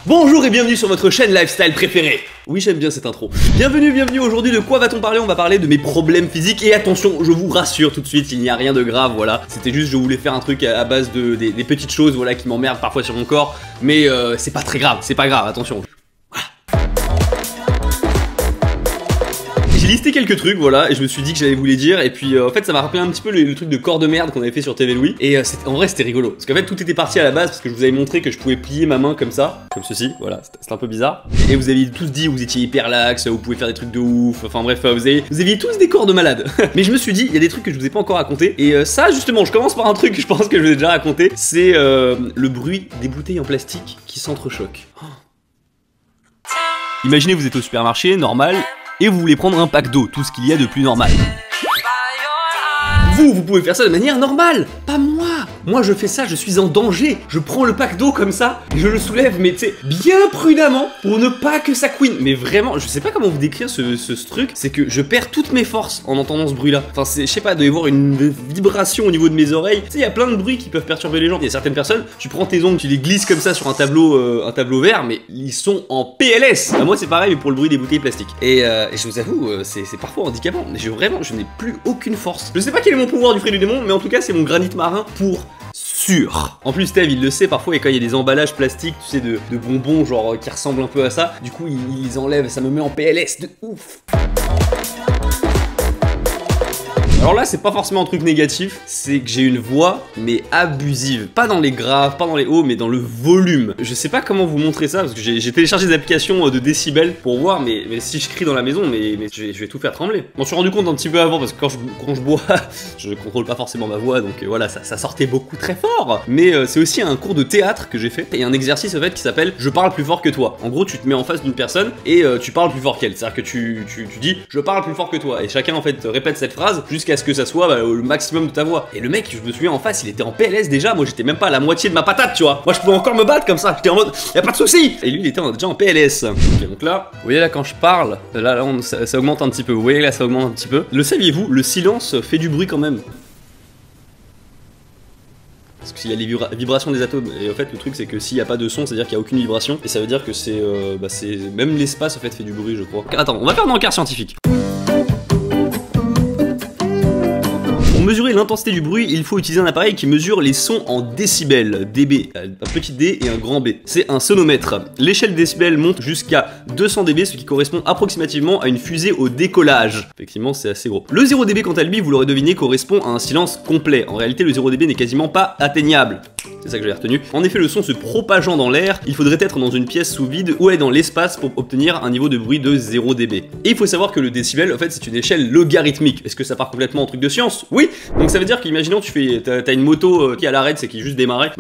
Bonjour et bienvenue sur votre chaîne lifestyle préférée. Oui, j'aime bien cette intro. Bienvenue, aujourd'hui, de quoi va-t-on parler? On va parler de mes problèmes physiques. Et attention, je vous rassure tout de suite, il n'y a rien de grave, voilà. C'était juste, je voulais faire un truc à base de des petites choses, voilà, qui m'emmerdent parfois sur mon corps. Mais c'est pas très grave, attention. J'ai listé quelques trucs, voilà, et je me suis dit que j'allais vous les dire. Et puis en fait ça m'a rappelé un petit peu le truc de corps de merde qu'on avait fait sur TV Louis. Et en vrai c'était rigolo, parce qu'en fait tout était parti à la base parce que je vous avais montré que je pouvais plier ma main comme ça, comme ceci, voilà, c'était un peu bizarre. Et vous aviez tous dit que vous étiez hyper lax, vous pouvez faire des trucs de ouf, enfin bref, vous aviez tous des corps de malade. Mais je me suis dit, il y a des trucs que je vous ai pas encore raconté. Et ça justement, je commence par un truc que je pense que je vous ai déjà raconté. C'est le bruit des bouteilles en plastique qui s'entrechoquent. Oh. Imaginez vous êtes au supermarché, normal, et vous voulez prendre un pack d'eau, tout ce qu'il y a de plus normal. Vous pouvez faire ça de manière normale, pas moi. Moi je fais ça, je suis en danger. Je prends le pack d'eau comme ça, et je le soulève, mais tu sais, bien prudemment, pour ne pas que ça couine. Mais vraiment, je sais pas comment vous décrire ce truc, c'est que je perds toutes mes forces en entendant ce bruit là. Enfin, je sais pas, il doit y avoir une vibration au niveau de mes oreilles. Tu sais, il y a plein de bruits qui peuvent perturber les gens. Il y a certaines personnes, tu prends tes ongles, tu les glisses comme ça sur un tableau vert, mais ils sont en PLS. Moi c'est pareil, mais pour le bruit des bouteilles plastiques. Et je vous avoue, c'est parfois handicapant. Mais je n'ai plus aucune force. Je sais pas quel est mon pouvoir du fruit du démon, mais en tout cas c'est mon granit marin pour sûr. En plus Steve il le sait parfois, et quand il y a des emballages plastiques, tu sais, de bonbons genre qui ressemblent un peu à ça, du coup il les enlève et ça me met en PLS de ouf. Alors là c'est pas forcément un truc négatif, c'est que j'ai une voix mais abusive. Pas dans les graves, pas dans les hauts, mais dans le volume. Je sais pas comment vous montrer ça, parce que j'ai téléchargé des applications de décibels pour voir, mais si je crie dans la maison, mais je vais tout faire trembler. Je m'en suis rendu compte un petit peu avant, parce que quand je bois, je contrôle pas forcément ma voix, donc voilà, ça sortait beaucoup très fort. Mais c'est aussi un cours de théâtre que j'ai fait, et un exercice en fait qui s'appelle « Je parle plus fort que toi ». En gros tu te mets en face d'une personne, et tu parles plus fort qu'elle. C'est-à-dire que tu dis « Je parle plus fort que toi », et chacun en fait répète cette phrase jusqu'à ce que ça soit le maximum de ta voix. Et le mec, je me souviens en face, il était en PLS déjà. Moi j'étais même pas à la moitié de ma patate, tu vois. Moi je pouvais encore me battre comme ça, j'étais en mode y'a pas de souci. Et lui il était déjà en PLS. Okay, donc là, vous voyez là quand je parle, là ça augmente un petit peu. Vous voyez là ça augmente un petit peu. Le saviez-vous, le silence fait du bruit quand même. Parce qu'il y a les vibrations des atomes, et en fait le truc c'est que s'il n'y a pas de son, c'est à dire qu'il n'y a aucune vibration, et ça veut dire que c'est même l'espace en fait fait du bruit, je crois. Attends, on va faire un encart scientifique. Pour mesurer l'intensité du bruit, il faut utiliser un appareil qui mesure les sons en décibels, dB, un petit d et un grand B. C'est un sonomètre. L'échelle décibels monte jusqu'à 200 dB, ce qui correspond approximativement à une fusée au décollage. Effectivement, c'est assez gros. Le 0 dB, quant à lui, vous l'aurez deviné, correspond à un silence complet. En réalité, le 0 dB n'est quasiment pas atteignable. C'est ça que j'ai retenu. En effet, le son se propageant dans l'air, il faudrait être dans une pièce sous vide ou aller dans l'espace pour obtenir un niveau de bruit de 0 dB. Et il faut savoir que le décibel, en fait, c'est une échelle logarithmique. Est-ce que ça part complètement en truc de science? Oui. Donc ça veut dire qu'imaginons t'as une moto qui à l'arrêt, c'est qui juste démarrait,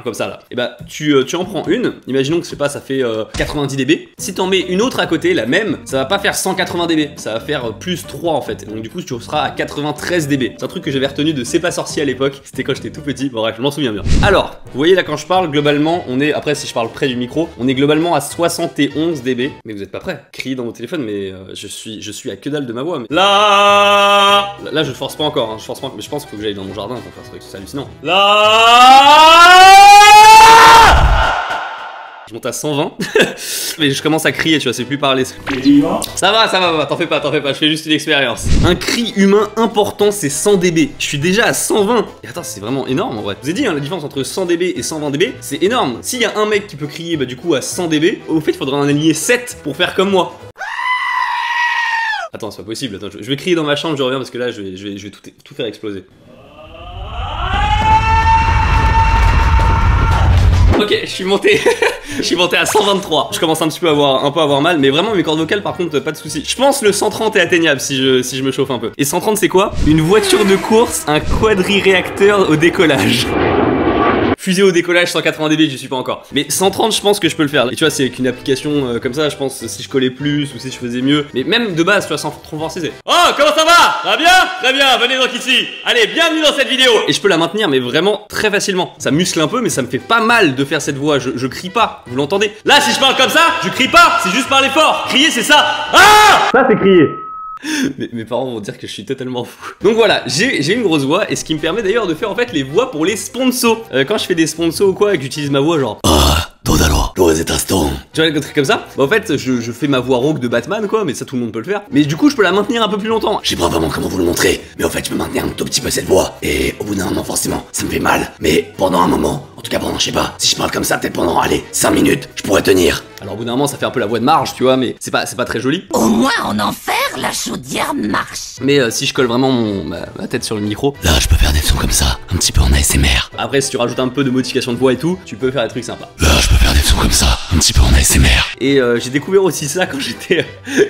comme ça là. Et bah tu en prends une, imaginons que je sais pas, ça fait 90 dB. Si t'en mets une autre à côté, la même, ça va pas faire 180 dB, ça va faire plus 3 en fait. Donc du coup tu seras à 93 dB. C'est un truc que j'avais retenu de C'est pas sorcier à l'époque, c'était quand j'étais tout petit, bon bref, je m'en souviens bien. Alors, vous voyez là quand je parle, globalement, on est, après si je parle près du micro, on est globalement à 71 dB. Mais vous êtes pas prêts, criez dans vos téléphones, mais je suis à que dalle de ma voix. Mais... Là je force pas encore, hein, je force pas, mais je pense qu'il faut que j'aille dans mon jardin pour faire ce truc, c'est hallucinant. Je monte à 120, mais je commence à crier, tu vois, c'est plus parler. Ça va, t'en fais pas, je fais juste une expérience. Un cri humain important, c'est 100 dB. Je suis déjà à 120. Et attends, c'est vraiment énorme en vrai. Je vous ai dit, hein, la différence entre 100 dB et 120 dB, c'est énorme. S'il y a un mec qui peut crier, bah du coup à 100 dB, au fait, il faudra en aligner 7 pour faire comme moi. Attends, c'est pas possible, attends, je vais crier dans ma chambre, je reviens parce que là, je vais tout faire exploser. Ok, je suis monté à 123. Je commence un petit peu à avoir mal, mais vraiment mes cordes vocales par contre pas de soucis. Je pense le 130 est atteignable si je me chauffe un peu. Et 130 c'est quoi? Une voiture de course, un quadri-réacteur au décollage. Fusée au décollage 180 dB, j'y suis pas encore. Mais 130, je pense que je peux le faire. Et tu vois, c'est avec une application comme ça, je pense si je collais plus ou si je faisais mieux. Mais même de base, tu vois, sans trop forcer, c'est oh, comment ça va? Ça va bien? Très bien, venez donc ici. Allez, bienvenue dans cette vidéo. Et je peux la maintenir, mais vraiment très facilement. Ça muscle un peu, mais ça me fait pas mal de faire cette voix. Je crie pas, vous l'entendez? Là, si je parle comme ça, je crie pas, c'est juste parler fort. Crier, c'est ça. Ah! Ça, c'est crier. Mes parents vont dire que je suis totalement fou. Donc voilà, j'ai une grosse voix, et ce qui me permet d'ailleurs de faire en fait les voix pour les sponsors. Quand je fais des sponsors ou quoi et que j'utilise ma voix genre Tristan. Tu vois, des trucs comme ça. Bah, en fait, je fais ma voix rauque de Batman, quoi, mais ça tout le monde peut le faire. Mais du coup, je peux la maintenir un peu plus longtemps. Je sais pas vraiment comment vous le montrer, mais en fait, je peux maintenir un tout petit peu cette voix. Et au bout d'un moment, forcément, ça me fait mal. Mais pendant un moment, en tout cas pendant, je sais pas, si je parle comme ça, peut-être pendant, allez, 5 minutes, je pourrais tenir. Alors au bout d'un moment, ça fait un peu la voix de Marge, tu vois, mais c'est pas très joli. Au moins en enfer, la chaudière marche. Mais si je colle vraiment ma tête sur le micro, Là, je peux faire des sons comme ça, un petit peu en ASMR. après si tu rajoutes un peu de modification de voix et tout, tu peux faire des trucs sympas. Là, je peux faire des sons comme ça, un petit peu en ASMR. Et j'ai découvert aussi ça quand j'étais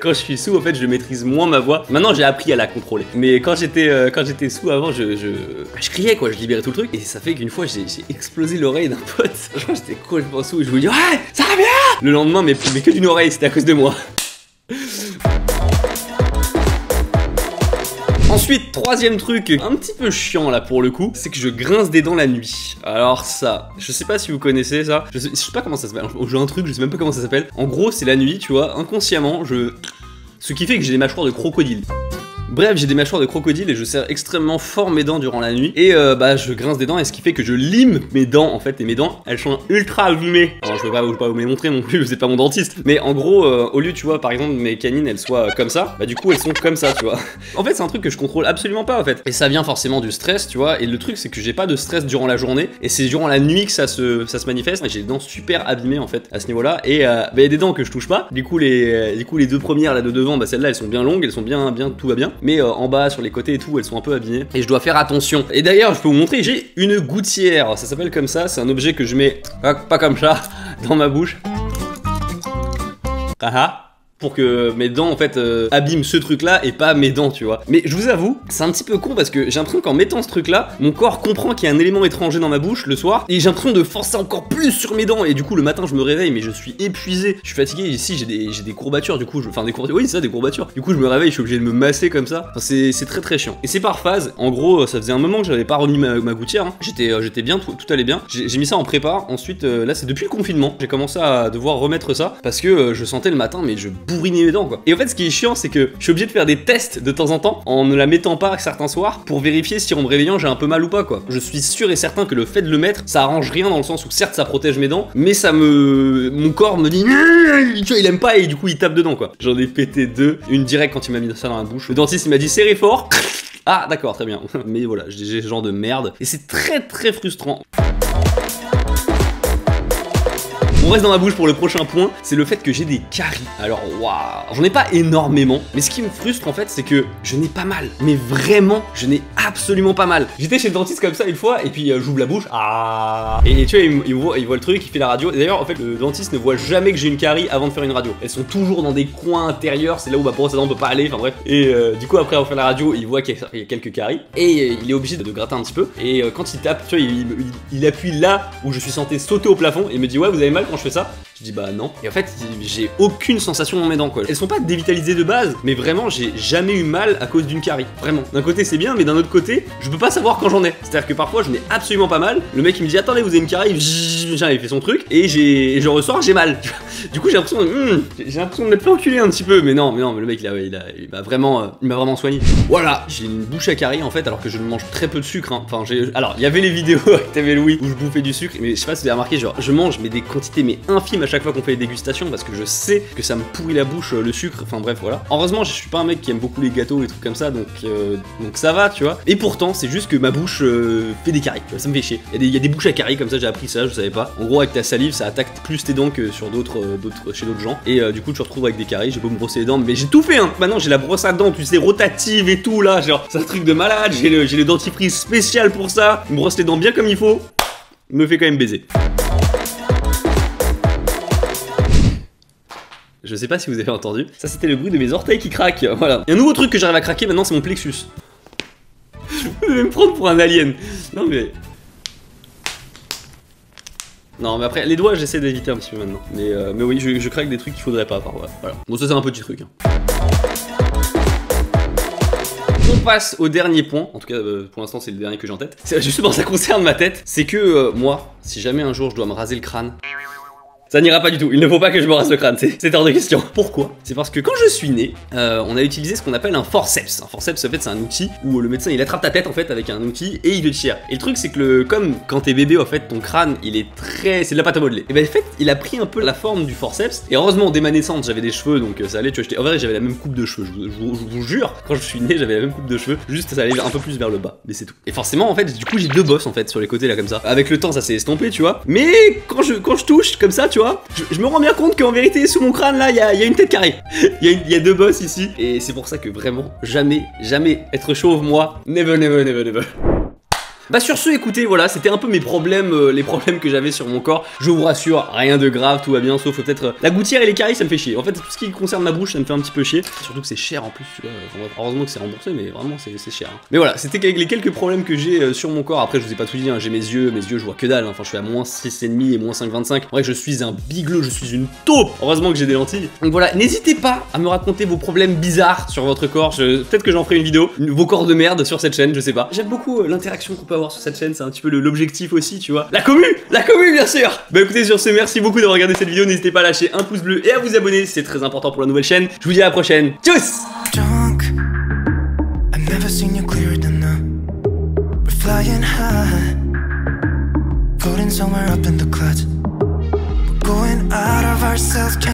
quand je suis sous. En fait, je maîtrise moins ma voix. Maintenant, j'ai appris à la contrôler. Mais quand j'étais sous avant, je criais, quoi, je libérais tout le truc. Et ça fait qu'une fois, j'ai explosé l'oreille d'un pote. Je crois que j'étais complètement sous et je vous dis ouais, ça va bien. Le lendemain, mais que d'une oreille, c'était à cause de moi. Ensuite, troisième truc, un petit peu chiant là pour le coup, c'est que je grince des dents la nuit. Alors ça, je sais pas si vous connaissez ça, je sais pas comment ça s'appelle, j'ai un truc, je sais même pas comment ça s'appelle. En gros, c'est la nuit, tu vois, inconsciemment, ce qui fait que j'ai des mâchoires de crocodile. Bref, j'ai des mâchoires de crocodile et je serre extrêmement fort mes dents durant la nuit. Et bah je grince des dents et ce qui fait que je lime mes dents en fait. Et mes dents, elles sont ultra abîmées. Alors je vais pas vous les montrer non plus, c'est pas mon dentiste. Mais en gros, au lieu tu vois par exemple mes canines elles soient comme ça, bah du coup elles sont comme ça tu vois. En fait c'est un truc que je contrôle absolument pas en fait. Et ça vient forcément du stress tu vois. Et le truc c'est que j'ai pas de stress durant la journée. Et c'est durant la nuit que ça se manifeste. Et j'ai les dents super abîmées en fait à ce niveau là. Et bah y a des dents que je touche pas. Du coup les deux premières là de devant, bah celles-là elles sont bien longues, elles sont bien, tout va bien. Mais en bas sur les côtés et tout elles sont un peu abîmées et je dois faire attention. Et d'ailleurs je peux vous montrer, j'ai une gouttière, ça s'appelle comme ça, c'est un objet que je mets pas comme ça dans ma bouche pour que mes dents en fait abîment ce truc là et pas mes dents tu vois. Mais je vous avoue c'est un petit peu con parce que j'ai l'impression qu'en mettant ce truc là mon corps comprend qu'il y a un élément étranger dans ma bouche le soir et j'ai l'impression de forcer encore plus sur mes dents et du coup le matin je me réveille mais je suis épuisé, je suis fatigué, ici j'ai des courbatures du coup, enfin des courbatures, oui c'est ça des courbatures, du coup je me réveille, je suis obligé de me masser comme ça, enfin, c'est très chiant. Et c'est par phase, en gros ça faisait un moment que j'avais pas remis ma gouttière, hein. J'étais bien, tout allait bien, j'ai mis ça en prépa, ensuite là c'est depuis le confinement, j'ai commencé à devoir remettre ça parce que je sentais le matin mais je bourrinais mes dents quoi. Et en fait ce qui est chiant c'est que je suis obligé de faire des tests de temps en temps en ne la mettant pas certains soirs pour vérifier si en me réveillant j'ai un peu mal ou pas quoi. Je suis sûr et certain que le fait de le mettre ça arrange rien dans le sens où certes ça protège mes dents mais mon corps me dit tu vois il aime pas et du coup il tape dedans quoi. J'en ai pété deux, une direct quand il m'a mis ça dans la bouche. Le dentiste il m'a dit serrez fort. Ah d'accord très bien. Mais voilà j'ai ce genre de merde et c'est très frustrant. On reste dans ma bouche pour le prochain point, c'est le fait que j'ai des caries. Alors waouh, j'en ai pas énormément, mais ce qui me frustre en fait, c'est que je n'ai pas mal. Mais vraiment, je n'ai absolument pas mal. J'étais chez le dentiste comme ça une fois, et puis j'ouvre la bouche, et tu vois, il voit le truc, il fait la radio. D'ailleurs, en fait, le dentiste ne voit jamais que j'ai une carie avant de faire une radio. Elles sont toujours dans des coins intérieurs, c'est là où ma brosse à dents peut pas aller, enfin bref. Et du coup, après avoir fait la radio, il voit qu'il y a quelques caries, et il est obligé de gratter un petit peu. Et quand il tape, tu vois, il appuie là où je suis censé sauter au plafond, et il me dit ouais, vous avez mal quand je fais ça? Je dis bah non. Et en fait j'ai aucune sensation dans mes dents quoi. Elles sont pas dévitalisées de base, mais vraiment j'ai jamais eu mal à cause d'une carie. Vraiment. D'un côté c'est bien, mais d'un autre côté je peux pas savoir quand j'en ai. C'est-à-dire que parfois je n'ai absolument pas mal. Le mec il me dit attendez vous avez une carie, il fait son truc et je ressors j'ai mal. Du coup j'ai l'impression de m'être fait enculer un petit peu, mais non mais le mec il m'a vraiment soigné. Voilà, j'ai une bouche à carie en fait alors que je ne mange très peu de sucre. Hein. Enfin alors il y avait les vidéos avec TV Louis où je bouffais du sucre, mais je sais pas si vous avez remarqué genre je mange mais des quantités mais infimes à chaque fois qu'on fait les dégustations parce que je sais que ça me pourrit la bouche le sucre, enfin bref voilà. Heureusement je suis pas un mec qui aime beaucoup les gâteaux et trucs comme ça donc ça va tu vois. Et pourtant c'est juste que ma bouche fait des caries, ça me fait chier. Il y a des bouches à caries comme ça, j'ai appris ça, je savais pas. En gros avec ta salive ça attaque plus tes dents que sur chez d'autres gens et du coup tu te retrouves avec des caries, j'ai beau me brosser les dents mais j'ai tout fait hein. Maintenant j'ai la brosse à dents tu sais rotative et tout là, genre c'est un truc de malade, j'ai le dentifrice spécial pour ça, me brosse les dents bien comme il faut, me fait quand même baiser. Je sais pas si vous avez entendu, ça c'était le bruit de mes orteils qui craquent, voilà. Et un nouveau truc que j'arrive à craquer maintenant c'est mon plexus. Vous allez me prendre pour un alien. Non mais... Non mais après, les doigts j'essaie d'éviter un petit peu maintenant. Mais oui, je craque des trucs qu'il faudrait pas avoir, voilà. Bon ça c'est un petit truc. Hein. On passe au dernier point, en tout cas pour l'instant c'est le dernier que j'ai en tête. Justement ça concerne ma tête, c'est que moi, si jamais un jour je dois me raser le crâne, Ça n'ira pas du tout, il ne faut pas que je me rase le crâne, c'est hors de question. Pourquoi? C'est parce que quand je suis né, on a utilisé ce qu'on appelle un forceps. Un forceps, en fait, c'est un outil où le médecin il attrape ta tête en fait avec un outil et il te tire. Et le truc c'est que comme quand t'es bébé en fait, ton crâne il est c'est de la pâte à modeler. Et ben en fait, il a pris un peu la forme du forceps. Et heureusement dès ma naissance j'avais des cheveux donc ça allait. Tu vois, en vrai j'avais la même coupe de cheveux. Je vous jure, quand je suis né j'avais la même coupe de cheveux. Juste ça allait un peu plus vers le bas, mais c'est tout. Et forcément en fait, du coup j'ai deux bosses en fait sur les côtés là comme ça. Avec le temps ça s'est estompé, tu vois. Mais quand je touche comme ça, tu vois, je me rends bien compte qu'en vérité sous mon crâne là il y a une tête carrée. Il y a deux bosses ici. Et c'est pour ça que vraiment jamais être chauve moi, never. Bah sur ce, écoutez, voilà, c'était un peu mes problèmes, les problèmes que j'avais sur mon corps. Je vous rassure, rien de grave, tout va bien, sauf peut-être la gouttière et les caries, ça me fait chier. En fait, tout ce qui concerne ma bouche, ça me fait un petit peu chier. Surtout que c'est cher en plus, tu vois. Enfin, heureusement que c'est remboursé, mais vraiment, c'est cher. Hein. Mais voilà, c'était les quelques problèmes que j'ai sur mon corps. Après, je vous ai pas tout dit, hein. J'ai mes yeux, je vois que dalle. Hein. Enfin, je suis à moins 6,5 et moins 5,25. En vrai, je suis un bigleux, je suis une taupe. Heureusement que j'ai des lentilles. Donc voilà, n'hésitez pas à me raconter vos problèmes bizarres sur votre corps. Peut-être que j'en ferai une vidéo, vos corps de merde sur cette chaîne, je sais pas. J'aime beaucoup l'interaction qu'on peut avoir sur cette chaîne, c'est un petit peu l'objectif aussi, tu vois. La commu bien sûr. Bah écoutez, sur ce, merci beaucoup d'avoir regardé cette vidéo. N'hésitez pas à lâcher un pouce bleu et à vous abonner, c'est très important pour la nouvelle chaîne. Je vous dis à la prochaine. Tchuss.